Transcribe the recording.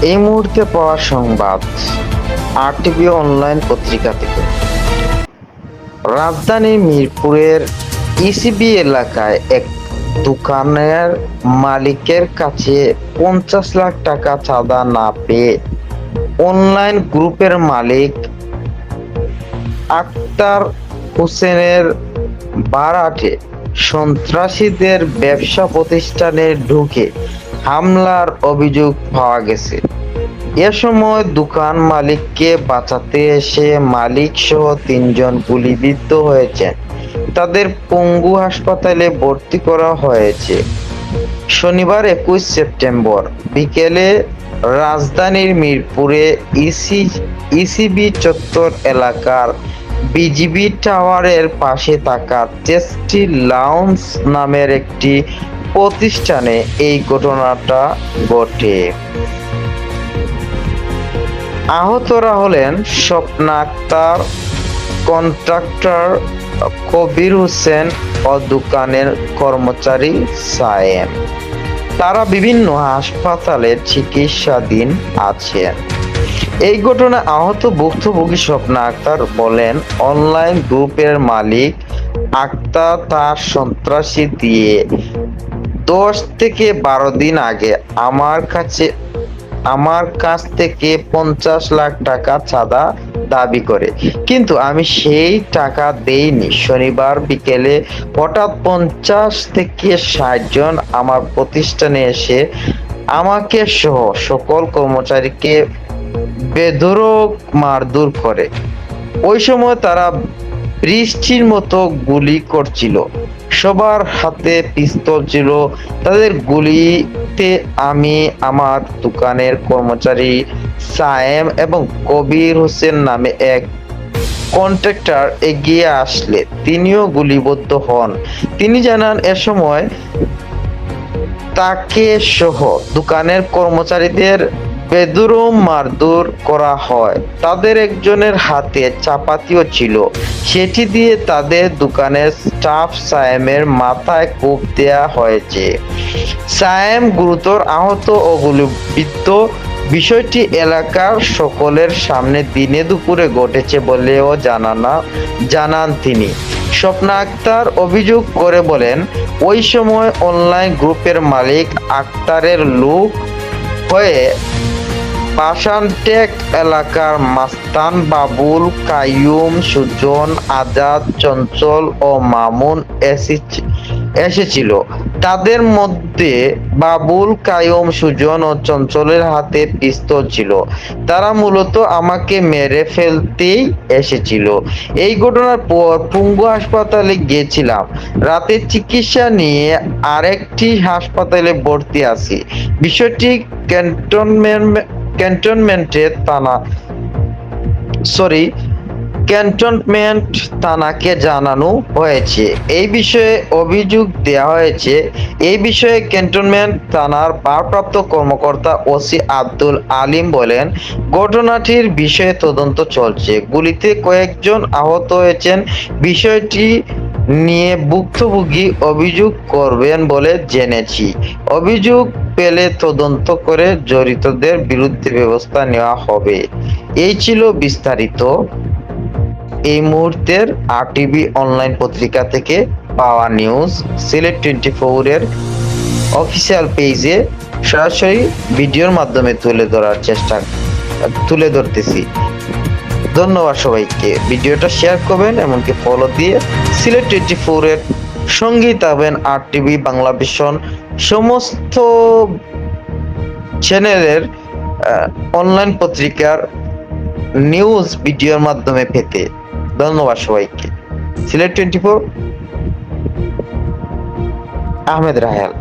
এই মুহূর্তে পাওয়া সংবাদ আরটিভি অনলাইন পত্রিকা থেকে। রাজধানীর মিরপুরের ইসিবি এলাকায় এক দোকানের মালিকের কাছে 50 লাখ টাকা চাঁদা না পেয়ে অনলাইন গ্রুপের মালিক আক্তার হোসেনের বারাটে সন্ত্রাসীদের ব্যবসা প্রতিষ্ঠানে ঢুকে হামলার অভিযোগ পাওয়া গেছে। এ সময় দোকান মালিককে বাঁচাতে এসে মালিক সহ 3 জন গুলিবিদ্ধ হয়েছেন। তাদের পঙ্গু হাসপাতালে ভর্তি করা হয়েছে। শনিবার 21 সেপ্টেম্বর বিকেলে রাজধানীর মিরপুরে ইসিবি চত্বর এলাকার বিজিবি টাওয়ারের পাশে থাকা টেস্টি লাউঞ্জ নামের একটি প্রতিষ্ঠানে এই ঘটনাটা ঘটে। আহতরা হলেন স্বপ্না আক্তার, কন্ট্রাক্টর কবির হোসেন ও দোকানের কর্মচারী সায়েম। তারা বিভিন্ন হাসপাতালে চিকিৎসাধীন আছেন। এই ঘটনায় আহত ভুক্তভোগী স্বপ্না আক্তার বলেন, অনলাইন গ্রুপের মালিক আক্তার তার সন্ত্রাসী দিয়ে 10 থেকে 12 দিন আগে আমার কাছ থেকে 50 লাখ টাকা চাঁদা দাবি করে, কিন্তু আমি সেই টাকা দেইনি। শনিবার বিকেলে হঠাৎ 50 থেকে 60 জন আমার প্রতিষ্ঠানে এসে আমাকে সহ সকল কর্মচারীকে বেধড়ক মারধর করে। ওই সময় তারা বৃষ্টির মতো গুলি করছিল। সবার হাতে পিস্তল ছিল। তাদের গুলিতে আমি আমার দোকানের কর্মচারী সায়েম এবং কবির হোসেন নামে এক কন্ট্রাক্টর এগিয়ে আসলে তিনিও গুলিবিদ্ধ হন। তিনি জানান, এ সময় তাকে সহ দোকানের কর্মচারীদের বেদরুম মারধর করা হয়। তাদের একজনের হাতে চাপাতিও ছিল, সেটি দিয়ে তাদের দোকানের স্টাফ সায়েমের মাথায় কোপ দেয়া হয়েছে। সায়েম গুরুতর আহত ও গুলিবিদ্ধ। বিষয়টি এলাকার সকলের সামনে দিনে দুপুরে ঘটেছে বলেও জানান তিনি। স্বপ্না আক্তার অভিযোগ করে বলেন, ওই সময় অনলাইন গ্রুপের মালিক আক্তারের লোক হয়ে পাষাণটেক এলাকার মাস্তান, বাবুল, কাইয়ুম, সুজন, আজাদ, চঞ্চল ও মামুন এসেছিল। তাদের মধ্যে বাবুল, কাইয়ুম, সুজন ও চঞ্চলের হাতে পিস্তল ছিল। তারা মূলত আমাকে মেরে ফেলতেই এসেছিল। এই ঘটনার পর পঙ্গু হাসপাতালে গিয়েছিলাম। রাতে চিকিৎসা নিয়ে আরেকটি হাসপাতালে ভর্তি আছি। বিষয়টি ক্যান্টনমেন্ট থানাকে জানানো হয়েছে। এই বিষয়ে অভিযোগ দেওয়া হয়েছে। এই বিষয়ে ক্যান্টনমেন্ট থানার ভারপ্রাপ্ত কর্মকর্তা ওসি আব্দুল আলিম বলেন, ঘটনাটির বিষয়ে তদন্ত চলছে। গুলিতে কয়েকজন আহত হয়েছেন। বিষয়টি নিয়ে ভুক্তভোগী অভিযোগ করবেন বলে জেনেছি। অভিযোগ পেলে তদন্ত করে জড়িতদের বিরুদ্ধে ব্যবস্থা নেওয়া হবে। এই ছিল বিস্তারিত এই মুহূর্তের আরটিভি অনলাইন পত্রিকা থেকে পাওয়া নিউজ। সিলেট 24 এর অফিসিয়াল পেজে সরাসরি ভিডিওর মাধ্যমে তুলে ধরতেছি। ধন্যবাদ সবাইকে। ভিডিওটা শেয়ার করবেন, এমনকি ফলো দিয়ে সিলেট 24 এর সঙ্গেই থাকবেন। আরটিভি, বাংলা ভিশন সমস্ত চ্যানেলের অনলাইন পত্রিকার নিউজ ভিডিওর মাধ্যমে পেতে। ধন্যবাদ সবাইকে। সিলেট 24, আহমেদ রাহেল।